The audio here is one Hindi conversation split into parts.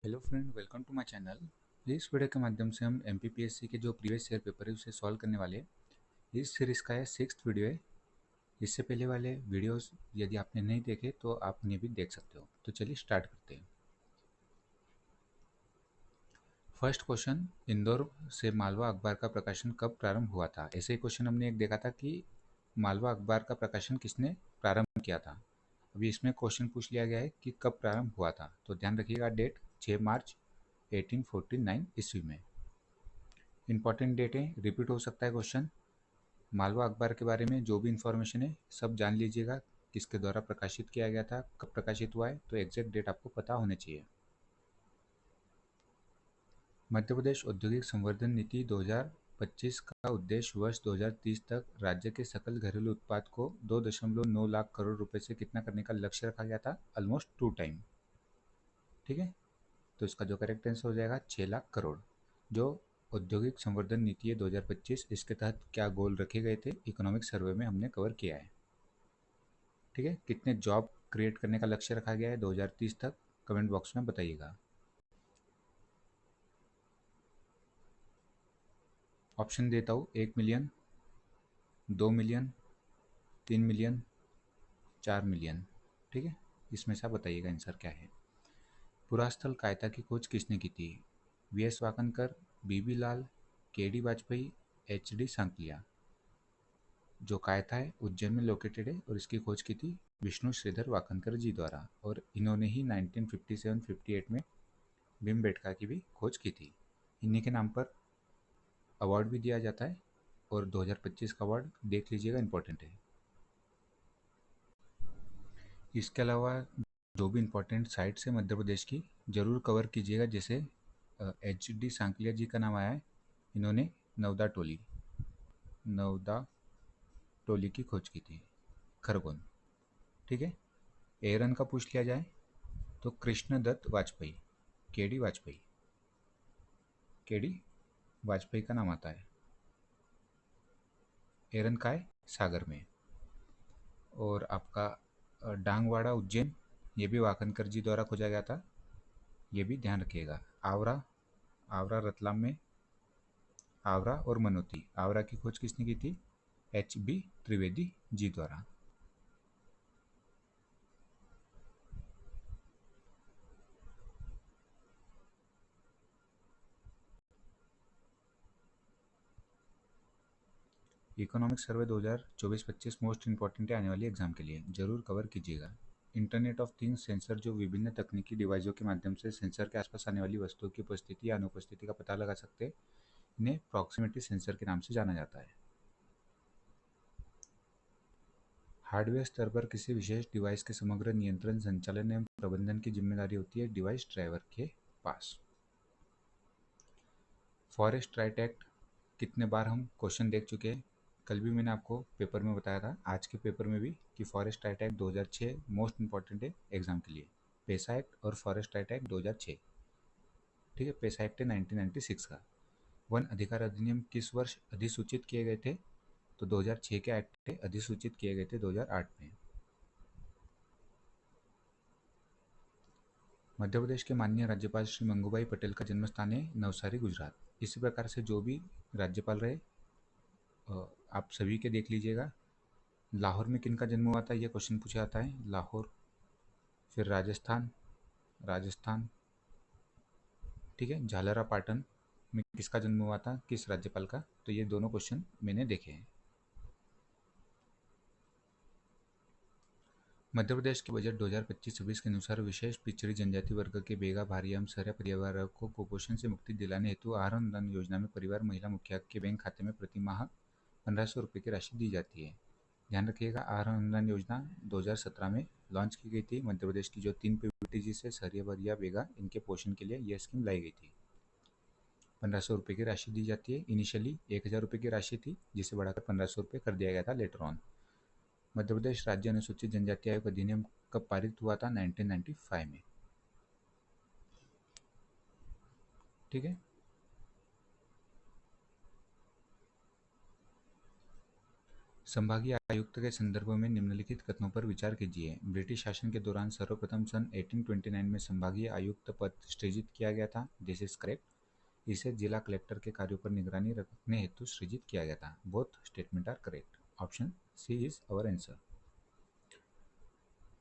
Hello friend, welcome to my channel. इस वीडियो के माध्यम से हम एमपीपीएससी के जो प्रीवियस ईयर पेपर है उसे सॉल्व करने वाले हैं। इस सीरीज़ का यह 6th वीडियो है। इससे पहले वाले वीडियोस यदि आपने नहीं देखे तो आप उन्हें भी देख सकते हो। तो चलिए स्टार्ट करते हैं। फर्स्ट क्वेश्चन, इंदौर से मालवा अखबार का प्रकाशन कब प्रारंभ हुआ था? ऐसे ही क्वेश्चन हमने एक देखा था कि मालवा अखबार का प्रकाशन किसने प्रारंभ किया था। अभी इसमें क्वेश्चन पूछ लिया गया है कि कब प्रारंभ हुआ था। तो ध्यान रखिएगा, डेट 6 मार्च 1849 ईस्वी में। इंपॉर्टेंट डेट है, रिपीट हो सकता है क्वेश्चन। मालवा अखबार के बारे में जो भी इंफॉर्मेशन है सब जान लीजिएगा। किसके द्वारा प्रकाशित किया गया था, कब प्रकाशित हुआ है, तो एग्जैक्ट डेट आपको पता होनी चाहिए। मध्य प्रदेश औद्योगिक संवर्धन नीति 2025 का उद्देश्य वर्ष 2030 तक राज्य के सकल घरेलू उत्पाद को 2.9 लाख करोड़ रुपए से कितना करने का लक्ष्य रखा गया था? Almost 2 time. ठीक है, तो इसका जो करेक्ट आंसर हो जाएगा 6 लाख करोड़। जो औद्योगिक संवर्धन नीति है 2025, इसके तहत क्या गोल रखे गए थे इकोनॉमिक सर्वे में हमने कवर किया है। ठीक है, कितने जॉब क्रिएट करने का लक्ष्य रखा गया है 2030 तक, कमेंट बॉक्स में बताइएगा। ऑप्शन देता हूँ, 1 मिलियन, 2 मिलियन, 3 मिलियन, 4 मिलियन। ठीक है, इसमें से आप बताइएगा आंसर क्या है। पुरास्थल कायता की खोज किसने की थी? वी.एस. वाकनकर, बी.बी. लाल, के.डी. वाजपेयी, एच.डी. सांकलिया। जो कायता है उज्जैन में लोकेटेड है और इसकी खोज की थी विष्णु श्रीधर वाकनकर जी द्वारा, और इन्होंने ही 1957-58 में भीमबेटका की भी खोज की थी। इन्हीं के नाम पर अवार्ड भी दिया जाता है, और 2025 का अवार्ड देख लीजिएगा, इम्पोर्टेंट है। इसके अलावा जो भी इम्पोर्टेंट साइट्स है मध्य प्रदेश की जरूर कवर कीजिएगा। जैसे एच.डी. सांकलिया जी का नाम आया है, इन्होंने नवदा टोली की खोज की थी, खरगोन। ठीक है, एरन का पूछ लिया जाए तो कृष्णदत्त वाजपेयी, के.डी. वाजपेयी, के.डी. वाजपेयी का नाम आता है। एरन का है सागर में। और आपका डांगवाड़ा उज्जैन, ये भी वाकनकर जी द्वारा खोजा गया था, ये भी ध्यान रखिएगा। आवरा, आवरा रतलाम में, आवरा और मनोती, आवरा की खोज किसने की थी? एच.बी. त्रिवेदी जी द्वारा। इकोनॉमिक सर्वे 2024-25 मोस्ट इंपॉर्टेंट है आने वाली एग्जाम के लिए, जरूर कवर कीजिएगा। इंटरनेट ऑफ थिंग्स सेंसर जो विभिन्न तकनीकी डिवाइसों के माध्यम से सेंसर के आसपास आने वाली वस्तुओं की उपस्थिति या अनुपस्थिति का पता लगा सकते हैं, इन्हें प्रॉक्सिमिटी सेंसर के नाम से जाना जाता है। हार्डवेयर स्तर पर किसी विशेष डिवाइस के समग्र नियंत्रण, संचालन एवं प्रबंधन की जिम्मेदारी होती है डिवाइस ड्राइवर के पास। फॉरेस्ट राइट एक्ट कितने बार हम क्वेश्चन देख चुके हैं। कल भी मैंने आपको पेपर में बताया था, आज के पेपर में भी, कि forest right act 2006 most important है एग्जाम के लिए। पेसा एक्ट और फॉरेस्ट राइट एक्ट 2006। ठीक है, पेसा एक्ट है 1996 का। वन अधिकार अधिनियम किस वर्ष अधिसूचित किए गए थे? तो 2006 के एक्ट है, अधिसूचित किए गए थे 2008 में। मध्य प्रदेश के माननीय राज्यपाल श्री मंगूभाई पटेल का जन्म स्थान है नवसारी, गुजरात। इसी प्रकार से जो भी राज्यपाल रहे आप सभी के देख लीजिएगा। लाहौर में किनका जन्म हुआ था, ये क्वेश्चन पूछा जाता है, लाहौर। फिर राजस्थान, राजस्थान। ठीक है, झालरा पाटन में किसका जन्म हुआ था, किस राज्यपाल का? तो ये दोनों क्वेश्चन मैंने देखे हैं। मध्य प्रदेश के बजट 2025-26 के अनुसार विशेष पिछड़ी जनजाति वर्ग के बेगा, भारी एवं सरह परिवारों को कुपोषण से मुक्ति दिलाने हेतु आहार अनुदान योजना में परिवार महिला मुखिया के बैंक खाते में प्रति माह 1500 रुपये की राशि दी जाती है। ध्यान रखिएगा, आहार अनुदान योजना 2017 में लॉन्च की गई थी। मध्य प्रदेश की जो 3 पीवीटीजी से सरिया, बरिया, बेगा, इनके पोषण के लिए यह स्कीम लाई गई थी। 1500 रुपये की राशि दी जाती है। इनिशियली 1000 रुपये की राशि थी, जिसे बढ़ाकर 1500 रुपये कर दिया गया था लेटर ऑन। मध्य प्रदेश राज्य अनुसूचित जनजाति आयोग अधिनियम कब पारित हुआ था? 1995 में। ठीक है, संभागीय आयुक्त के संदर्भ में निम्नलिखित कथनों पर विचार कीजिए। ब्रिटिश शासन के दौरान सर्वप्रथम सन 1829 में संभागीय आयुक्त पद सृजित किया गया था। This is correct. इसे जिला कलेक्टर के कार्यों पर निगरानी रखने हेतु सृजित किया गया था। Both statement are correct. Option c is our answer.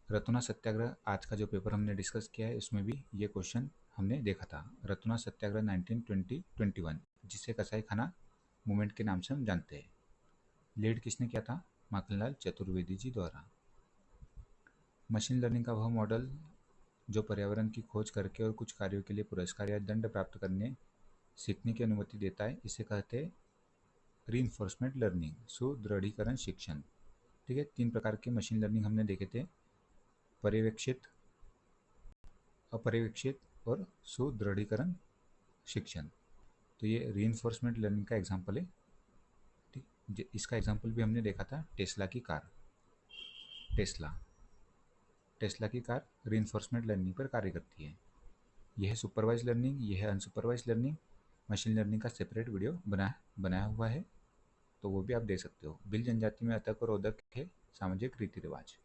रतुना सत्याग्रह आज का जो पेपर हमने डिस्कस किया है उसमें भी ये क्वेश्चन हमने देखा था। रतुना सत्याग्रह 1920-21 जिसे कसाई खाना मूवमेंट के नाम से हम जानते हैं। लीड किसने किया था? माखनलाल चतुर्वेदी जी द्वारा। मशीन लर्निंग का वह मॉडल जो पर्यावरण की खोज करके और कुछ कार्यों के लिए पुरस्कार या दंड प्राप्त करने सीखने की अनुमति देता है, इसे कहते हैं रीइंफोर्समेंट लर्निंग, सुदृढ़ीकरण शिक्षण। ठीक है, 3 प्रकार के मशीन लर्निंग हमने देखे थे, पर्यवेक्षित, अपर्यवेक्षित और सुदृढ़ीकरण शिक्षण। तो ये रीइंफोर्समेंट लर्निंग का एग्जाम्पल है। ठीक, इसका एग्जाम्पल भी हमने देखा था टेस्ला की कार। टेस्ला की कार रीइंफोर्समेंट लर्निंग पर कार्य करती है। यह है सुपरवाइज लर्निंग, यह है अनसुपरवाइज लर्निंग। मशीन लर्निंग का सेपरेट वीडियो बनाया हुआ है, तो वो भी आप दे सकते हो। भिल जनजाति में अतक और उदक है सामाजिक रीति रिवाज।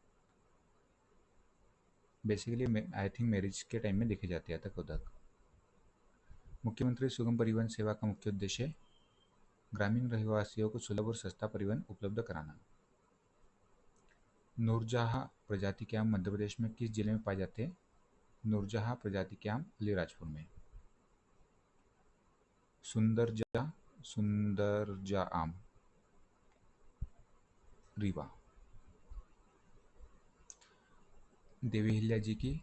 बेसिकली आई थिंक मैरिज के टाइम में देखे जाते हैं अतक उदक। मुख्यमंत्री सुगम परिवहन सेवा का मुख्य उद्देश्य ग्रामीण रहवासियों को सुलभ और सस्ता परिवहन उपलब्ध कराना। नूरजहाँ प्रजाति के आम मध्य प्रदेश में किस जिले में पाए जाते हैं? नूरजहाँ प्रजाति के आम अलीराजपुर में। सुंदरजा आम रीवा। देवी अहिल्या जी की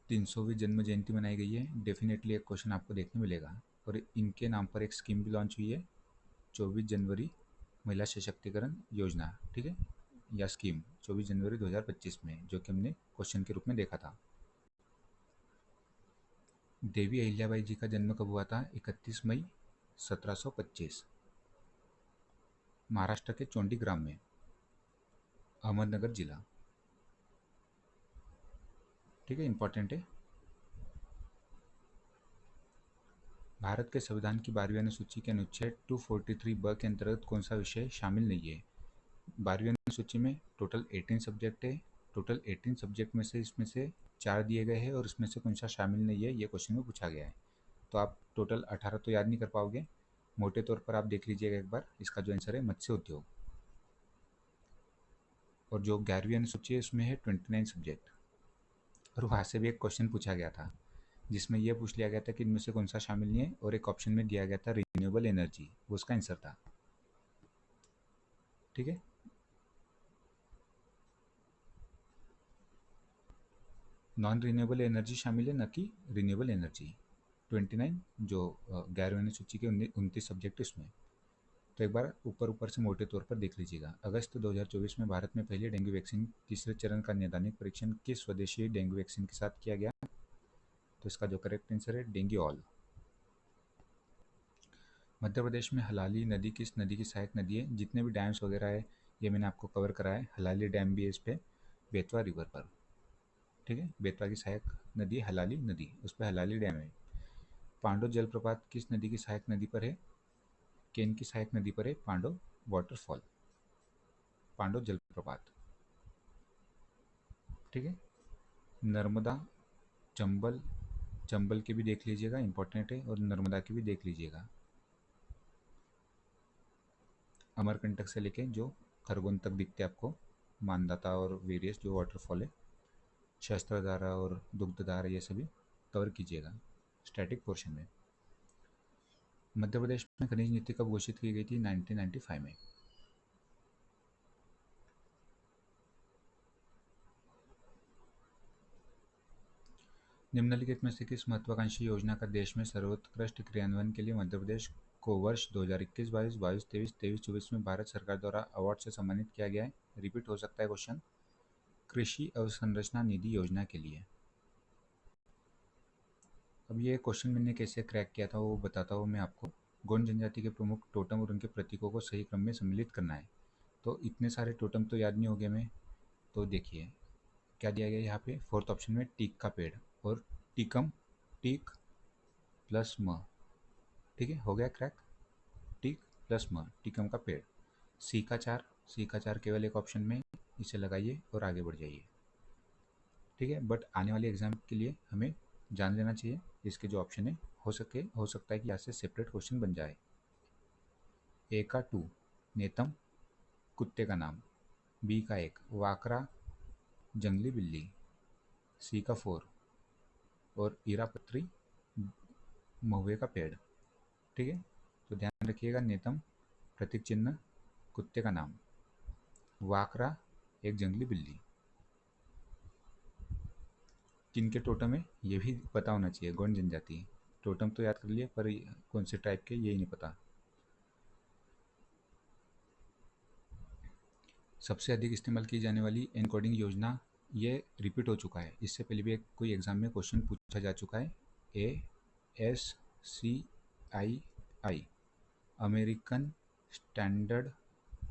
300वीं जन्म जयंती मनाई गई है। डेफिनेटली एक क्वेश्चन आपको देखने मिलेगा। और इनके नाम पर एक स्कीम भी लॉन्च हुई है, 24 जनवरी महिला सशक्तिकरण योजना। ठीक है, या स्कीम 24 जनवरी 2025 में, जो कि हमने क्वेश्चन के रूप में देखा था। देवी अहिल्याबाई जी का जन्म कब हुआ था? 31 मई 1725 महाराष्ट्र के चोंडीग्राम में, अहमदनगर जिला। ठीक है, इंपॉर्टेंट है। भारत के संविधान की 12वीं अनुसूची के अनुच्छेद 243 ब के अंतर्गत कौन सा विषय शामिल नहीं है? 12वीं अनुसूची में टोटल 18 सब्जेक्ट है। टोटल 18 सब्जेक्ट में से इसमें से 4 दिए गए हैं और इसमें से कौन सा शामिल नहीं है, ये क्वेश्चन में पूछा गया है। तो आप टोटल 18 तो याद नहीं कर पाओगे। मोटे तौर पर आप देख लीजिएगा एक बार, इसका जो आंसर है मत्स्य उद्योग। और जो 11वीं अनुसूची है उसमें है 29 सब्जेक्ट। और वहाँ से भी एक क्वेश्चन पूछा गया था जिसमें यह पूछ लिया गया था कि इनमें से कौन सा शामिल नहीं है, और एक ऑप्शन में दिया गया था रिन्यूएबल एनर्जी, वो उसका आंसर था। ठीक है, नॉन रिन्यूएबल एनर्जी शामिल है, न कि रिन्यूएबल एनर्जी। 29 जो 11वीं अनुसूची के 29 सब्जेक्ट इसमें। तो एक बार ऊपर से मोटे तौर पर देख लीजिएगा। अगस्त 2024 में भारत में पहली डेंगू वैक्सीन तीसरे चरण का नैदानिक परीक्षण किस स्वदेशी डेंगू वैक्सीन के साथ किया गया? तो इसका जो करेक्ट आंसर है डेंगू ऑल। मध्य प्रदेश में हलाली नदी किस नदी की सहायक नदी है? जितने भी डैम्स वगैरह है ये मैंने आपको कवर करा है। हलाली डैम भी है इस पर, बेतवा रिवर पर। ठीक है, बेतवा की सहायक नदी हलाली नदी, उस पर हलाली डैम है। पांडव जलप्रपात किस नदी की सहायक नदी पर है? केन की सहायक नदी पर है पांडव वाटरफॉल, पांडव जलप्रपात। ठीक है, नर्मदा, चंबल, चंबल के भी देख लीजिएगा, इंपॉर्टेंट है, और नर्मदा की भी देख लीजिएगा। अमरकंटक से लेके जो खरगोन तक दिखते हैं आपको, मानदाता और वेरियस जो वाटरफॉल है, शस्त्रधारा और दुग्धधारा, ये सभी कवर कीजिएगा स्टैटिक पोर्शन में। मध्य प्रदेश में खनिज नीति कब घोषित की गई थी? 1995 में। निम्नलिखित में से किस महत्वाकांक्षी योजना का देश में सर्वोत्कृष्ट क्रियान्वयन के लिए मध्य प्रदेश को वर्ष 2021-22, 22-23, 23-24 में भारत सरकार द्वारा अवार्ड से सम्मानित किया गया है? रिपीट हो सकता है क्वेश्चन। कृषि अवसंरचना निधि योजना के लिए। अब ये क्वेश्चन मैंने कैसे क्रैक किया था वो बताता हूँ मैं आपको। गोंड जनजाति के प्रमुख टोटम और उनके प्रतीकों को सही क्रम में सम्मिलित करना है। तो इतने सारे टोटम तो याद नहीं हो गए मैं, तो देखिए क्या दिया गया यहाँ पे। 4th ऑप्शन में टीक का पेड़ और टीकम, टीक प्लस म। ठीक है, हो गया क्रैक। टीक प्लस म, टीकम का पेड़। सी का 4 सी का 4 केवल एक ऑप्शन में, इसे लगाइए और आगे बढ़ जाइए। ठीक है, बट आने वाले एग्जाम के लिए हमें जान लेना चाहिए इसके जो ऑप्शन है, हो सकता है कि यहाँ से सेपरेट क्वेश्चन बन जाए। ए का 2 नेतम कुत्ते का नाम, बी का 1 वाकरा जंगली बिल्ली, सी का 4 और ईरापत्री महुए का पेड़। ठीक है, तो ध्यान रखिएगा, नेतम प्रतीक चिन्ह कुत्ते का नाम, वाकरा एक जंगली बिल्ली। किनके टोटम है ये भी पता होना चाहिए, गोंड जनजाति। टोटम तो याद कर लिए, पर कौन से टाइप के यही नहीं पता। सबसे अधिक इस्तेमाल की जाने वाली एनकोडिंग योजना, ये रिपीट हो चुका है, इससे पहले भी कोई एग्जाम में क्वेश्चन पूछा जा चुका है। ASCII American standard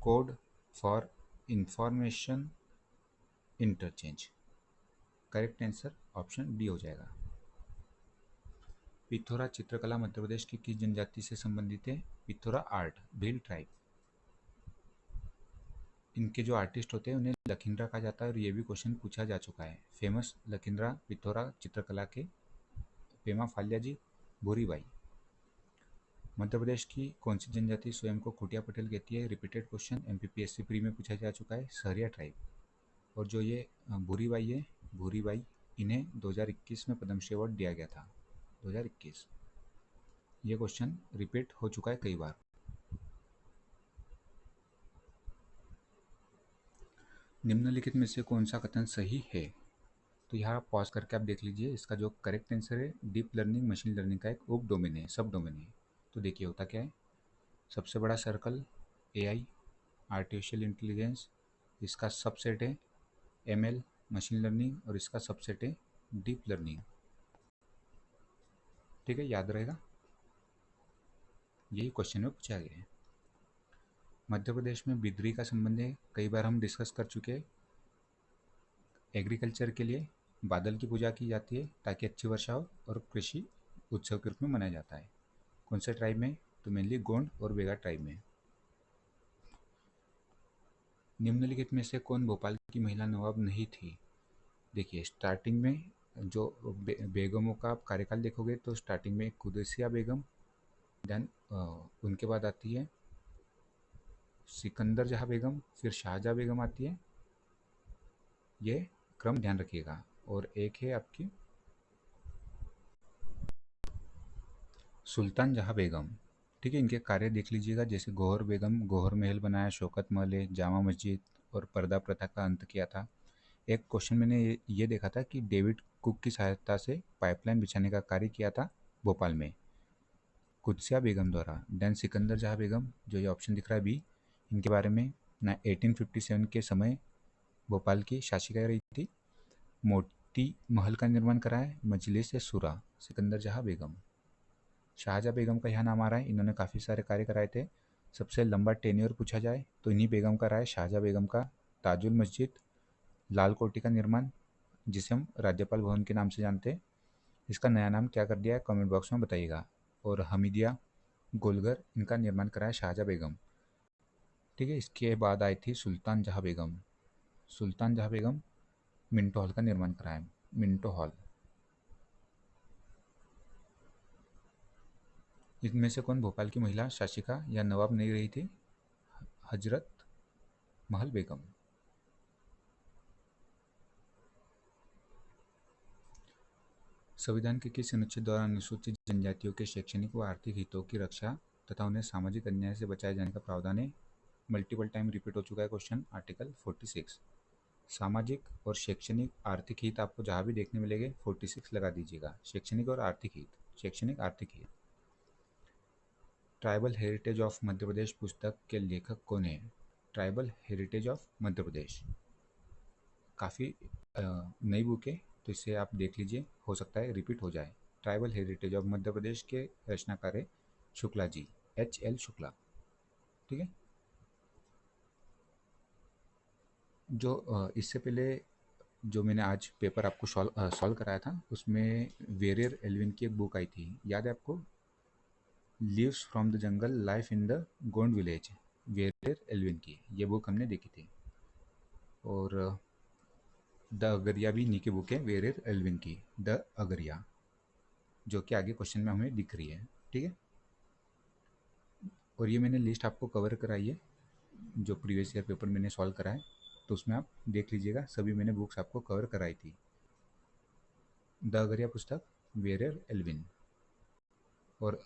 code for information interchange. Correct answer option D हो जाएगा। पिथौरा चित्रकला मध्य प्रदेश की किस जनजाति से संबंधित है? Pithora art Bhil tribe. इनके जो आर्टिस्ट होते हैं उन्हें लखींद्रा कहा जाता है, और ये भी क्वेश्चन पूछा जा चुका है। फेमस लखींद्रा पिथौरा चित्रकला के पेमा फालिया भूरीबाई। मध्य प्रदेश की कौन सी जनजाति स्वयं को खुटिया पटेल कहती है? रिपीटेड क्वेश्चन, MPPSC प्री में पूछा जा चुका है। सहरिया ट्राइब। और जो ये भूरीबाई है, भूरीबाई, इन्हें 2021 में पद्मश्री अवार्ड दिया गया था। 2021 ये क्वेश्चन रिपीट हो चुका है कई बार। निम्नलिखित में से कौन सा कथन सही है? तो यहाँ पॉज करके आप देख लीजिए, इसका जो करेक्ट आंसर है डीप लर्निंग मशीन लर्निंग का एक उप डोमेन है, सब डोमेन है। तो देखिए होता क्या है, सबसे बड़ा सर्कल AI आर्टिफिशियल इंटेलिजेंस, इसका सबसेट है ML मशीन लर्निंग, और इसका सबसेट है डीप लर्निंग। ठीक है, याद रहेगा, यही क्वेश्चन में पूछा गया है। मध्य प्रदेश में बिद्री का संबंध है, कई बार हम डिस्कस कर चुके हैं। एग्रीकल्चर के लिए बादल की पूजा की जाती है ताकि अच्छी वर्षा हो, और कृषि उत्सव के रूप में मनाया जाता है। कौन से ट्राइब में? तो मेनली गोंड और बेगा ट्राइब में। निम्नलिखित में से कौन भोपाल की महिला नवाब नहीं थी? देखिए स्टार्टिंग में जो बेगमों का आप कार्यकाल देखोगे तो स्टार्टिंग में कुदसिया बेगम, देन उनके बाद आती है सिकंदर जहाँ बेगम, फिर शाहजहाँ बेगम आती है, ये क्रम ध्यान रखिएगा। और एक है आपकी सुल्तान जहाँ बेगम। ठीक है, इनके कार्य देख लीजिएगा, जैसे गौहर बेगम, गौहर महल बनाया, शौकत महल है, जामा मस्जिद और पर्दा प्रथा का अंत किया था। एक क्वेश्चन मैंने ये देखा था कि डेविड कुक की सहायता से पाइपलाइन बिछाने का कार्य किया था भोपाल में कुदसिया बेगम द्वारा। देन सिकंदर जहाँ बेगम, जो ये ऑप्शन दिख रहा है बी, इनके बारे में 1857 के समय भोपाल की शासिका रही थी। मोती महल का निर्माण कराया मजलिस शुरा, सिकंदर जहाँ बेगम। शाहजहाँ बेगम का यहाँ नाम आ रहा है, इन्होंने काफ़ी सारे कार्य कराए थे। सबसे लंबा टेन्योर पूछा जाए तो इन्हीं बेगम का रहा है, शाहजहाँ बेगम का। ताजुल मस्जिद, लाल कोठी का निर्माण, जिसे हम राज्यपाल भवन के नाम से जानते हैं, इसका नया नाम क्या कर दिया है कमेंट बॉक्स में बताइएगा। और हमीदिया गोलघर, इनका निर्माण कराया शाहजहाँ बेगम। ठीक है, इसके बाद आई थी सुल्तान जहाँ बेगम। सुल्तान जहाँ बेगम मिंटो हॉल का निर्माण कराया, मिंटो हॉल। इनमें से कौन भोपाल की महिला शासिका या नवाब नहीं रही थी? हजरत महल बेगम। संविधान के किस अनुच्छेद द्वारा अनुसूचित जनजातियों के शैक्षणिक व आर्थिक हितों की रक्षा तथा उन्हें सामाजिक अन्याय से बचाए जाने का प्रावधान है? मल्टीपल टाइम रिपीट हो चुका है क्वेश्चन, आर्टिकल 46। सामाजिक और शैक्षणिक आर्थिक हित आपको जहाँ भी देखने मिलेंगे 46 लगा दीजिएगा। शैक्षणिक और आर्थिक हित, शैक्षणिक आर्थिक हित। Tribal heritage of Madhya Pradesh पुस्तक के लेखक कौन है? Tribal heritage of Madhya Pradesh काफ़ी नई बुक है, तो इसे आप देख लीजिए, हो सकता है रिपीट हो जाए। Tribal heritage of Madhya Pradesh के रचनाकार है शुक्ला जी, HL शुक्ला। ठीक है, जो इससे पहले जो मैंने आज पेपर आपको सॉल्व कराया था, उसमें वेरियर एल्विन की एक बुक आई थी, याद है आपको? Leaves from the jungle, life in the Gond village. Verrier Elwin की, ये बुक हमने देखी थी। और द अगरिया भी इन्हीं की बुक है, वेरेर एल्विन की द अगरिया, जो कि आगे क्वेश्चन में हमें दिख रही है। ठीक है, और ये मैंने लिस्ट आपको कवर कराई है जो प्रीवियस ईयर पेपर मैंने सॉल्व करा है, तो उसमें आप देख लीजिएगा, सभी मैंने बुक्स आपको कवर कराई थी। द अगरिया पुस्तक, वेरेर एल्विन, और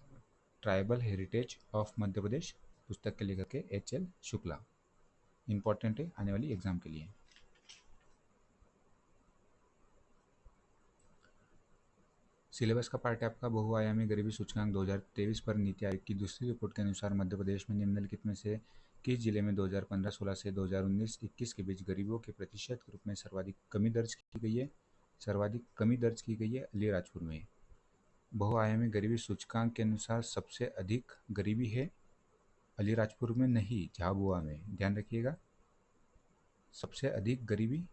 tribal heritage of Madhya Pradesh पुस्तक के लेखक के HL शुक्ला। इंपॉर्टेंट है आने वाली एग्जाम के लिए। सिलेबस का पार्ट है आपका बहुआयामी गरीबी सूचकांक 2023 पर नीति आयोग की दूसरी रिपोर्ट के अनुसार मध्य प्रदेश में निम्नलिखित में से किस जिले में 2015-16 से 2019-21 के बीच गरीबों के प्रतिशत के रूप में सर्वाधिक कमी दर्ज की गई है? सर्वाधिक कमी दर्ज की गई है अलीराजपुर में। बहुआयामी गरीबी सूचकांक के अनुसार सबसे अधिक गरीबी है अलीराजपुर में नहीं, झाबुआ में, ध्यान रखिएगा। सबसे अधिक गरीबी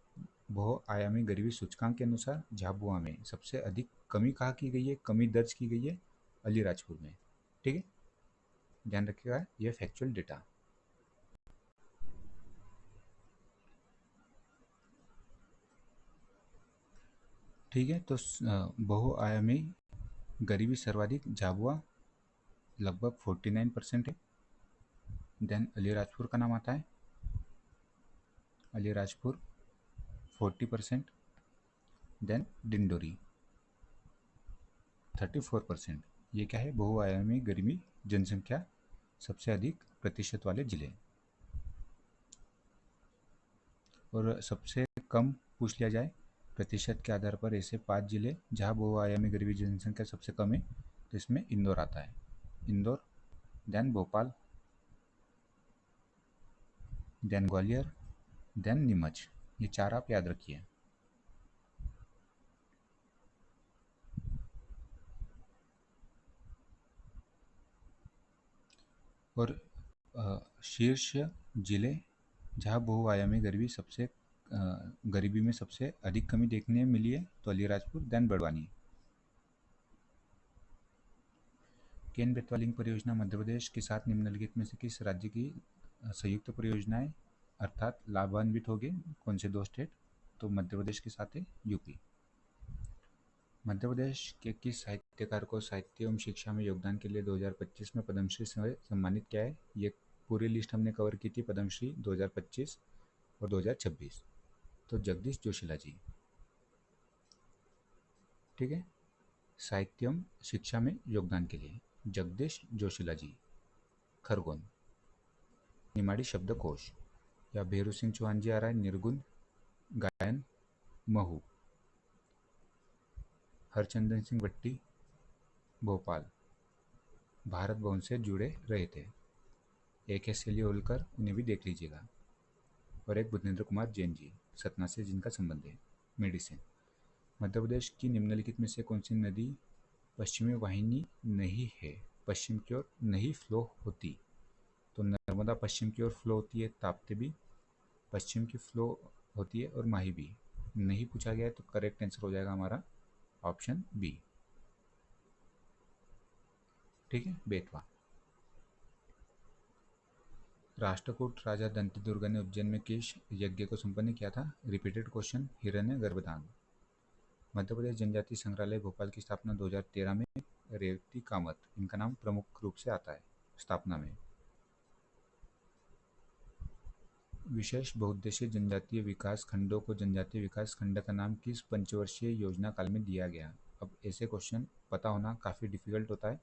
बहुआयामी गरीबी सूचकांक के अनुसार झाबुआ में, सबसे अधिक कमी कहाँ की गई है, कमी दर्ज की गई है अलीराजपुर में। ठीक है, ध्यान रखिएगा, यह फैक्चुअल डेटा। ठीक है, तो बहुआयामी गरीबी सर्वाधिक झाबुआ लगभग 49% है। देन अलीराजपुर का नाम आता है, अलीराजपुर 40%, देन डिंडोरी 34%। ये क्या है, बहुआयामी गरीबी जनसंख्या सबसे अधिक प्रतिशत वाले जिले। और सबसे कम पूछ लिया जाए प्रतिशत के आधार पर ऐसे 5 जिले जहाँ बहुआयामी गरीबी जनसंख्या सबसे कम है, तो इसमें इंदौर आता है, Indore, then Bhopal, then Gwalior, then Neemuch. ये 4 आप याद रखिए। और शीर्ष जिले जहाँ बहुआयामी गरीबी में सबसे अधिक कमी देखने मिली है, तो अलीराजपुर, देन बड़वानी। केन बेतवा लिंक परियोजना मध्य प्रदेश के साथ निम्नलिखित में से किस राज्य की संयुक्त परियोजना है, अर्थात लाभान्वित होंगे कौन से 2 स्टेट, तो मध्य प्रदेश के साथ है यूपी। मध्य प्रदेश के किस साहित्यकार को साहित्य एवं शिक्षा में योगदान के लिए 2025 में पद्मश्री से सम्मानित किया है? ये पूरी लिस्ट हमने कवर की थी पद्मश्री 2025 और 2026, तो जगदीश जोशीला जी। ठीक है, साहित्य एवं शिक्षा में योगदान के लिए जगदीश जोशीला जी। खरगोन, निमाड़ी शब्दकोश, या भेरू सिंह चौहान जी आ रहा है, निर्गुण गायन महू। हरचंदन सिंह भट्टी, भोपाल, भारत भवन से जुड़े रहे थे। एक है शैली होलकर, उन्हें भी देख लीजिएगा। और एक बुधेंद्र कुमार जैन जी, सतना से जिनका संबंध है, मेडिसिन। मध्य प्रदेश की निम्नलिखित में से कौन सी नदी पश्चिमी वाहिनी नहीं है, पश्चिम की ओर नहीं फ्लो होती? तो नर्मदा पश्चिम की ओर फ्लो होती है, ताप्ती भी पश्चिम की फ्लो होती है, और माही भी। नहीं पूछा गया है, तो करेक्ट आंसर हो जाएगा हमारा ऑप्शन बी। ठीक है, बेतवा। राष्ट्रकूट राजा दंतिदुर्गा ने उज्जैन में किस यज्ञ को संपन्न किया था? रिपीटेड क्वेश्चन, हिरण्य गर्भदान। मध्य प्रदेश जनजाति संग्रहालय भोपाल की स्थापना 2013 में रेवती कामत, इनका नाम प्रमुख रूप से आता है स्थापना में। विशेष बहुउद्देशीय जनजातीय विकास खंडों को जनजातीय विकास खंड का नाम किस पंचवर्षीय योजना काल में दिया गया? अब ऐसे क्वेश्चन पता होना काफ़ी डिफिकल्ट होता है,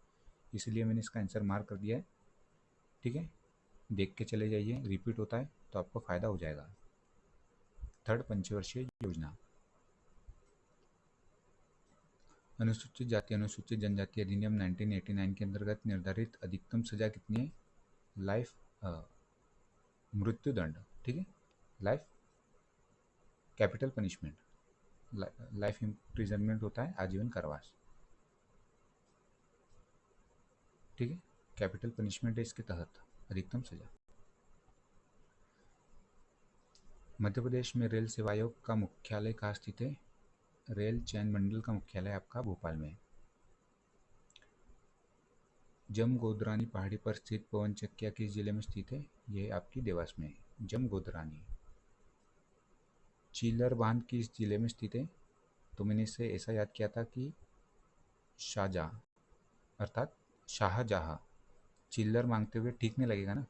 इसलिए मैंने इसका आंसर मार्क कर दिया है। ठीक है, देख के चले जाइए, रिपीट होता है तो आपको फायदा हो जाएगा। 3rd पंचवर्षीय योजना। अनुसूचित जाति अनुसूचित जनजाति अधिनियम 1989 के अंतर्गत निर्धारित अधिकतम सजा कितनी है? लाइफ, मृत्युदंड। ठीक है, life capital punishment, life imprisonment होता है, आजीवन कारावास। ठीक है, कैपिटल पनिशमेंट है इसके तहत अधिकतम सजा। मध्य प्रदेश में रेल सेवा आयोग का मुख्यालय कहाँ स्थित है? रेल चयन मंडल का मुख्यालय आपका भोपाल में। जमगोदरानी पहाड़ी पर स्थित पवन चक्किया किस जिले में स्थित है? ये आपकी देवास में है, जमगोदरानी। चीलर बांध किस जिले में स्थित है? तो मैंने इससे ऐसा याद किया था कि शाहजहाँ अर्थात शाहजहाँ। चिल्लर मांगते हुए ठीक नहीं लगेगा ना,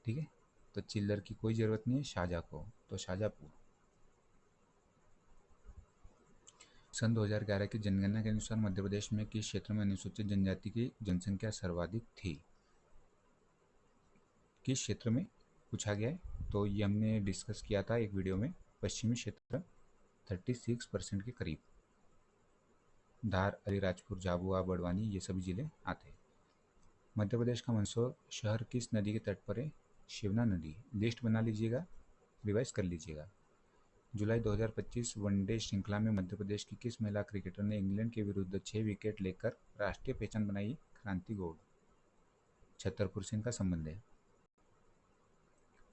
ठीक है, तो चिल्लर की कोई ज़रूरत नहीं है शाहजहाँ को, तो शाहजहाँपुर। सन 2011 की जनगणना के अनुसार मध्य प्रदेश में किस क्षेत्र में अनुसूचित जनजाति की जनसंख्या सर्वाधिक थी? किस क्षेत्र में पूछा गया है, तो ये हमने डिस्कस किया था एक वीडियो में। पश्चिमी क्षेत्र 36% के करीब। धार, अलीराजपुर, झाबुआ, बड़वानी ये सभी जिले आते हैं। मध्य प्रदेश का मंदसौर शहर किस नदी के तट पर है? शिवना नदी। लिस्ट बना लीजिएगा, रिवाइज कर लीजिएगा। जुलाई 2025 वनडे श्रृंखला में मध्य प्रदेश की किस महिला क्रिकेटर ने इंग्लैंड के विरुद्ध 6 विकेट लेकर राष्ट्रीय पहचान बनाई? क्रांति गौड़। छतरपुर से इनका संबंध है।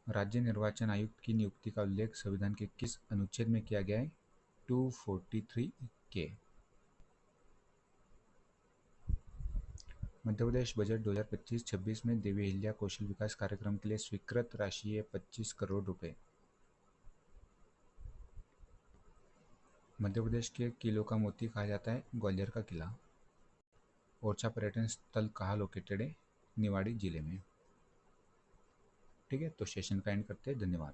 राज्य निर्वाचन आयुक्त की नियुक्ति का उल्लेख संविधान के किस अनुच्छेद में किया गया है? 243 के। मध्य प्रदेश बजट 2025-26 में देवी अहिल्या कौशल विकास कार्यक्रम के लिए स्वीकृत राशि है 25 करोड़ रुपए। मध्य प्रदेश के किलों का मोती कहा जाता है ग्वालियर का किला। ओरछा पर्यटन स्थल कहाँ लोकेटेड है? निवाड़ी जिले में। ठीक है, तो सेशन का एंड करते हैं। धन्यवाद।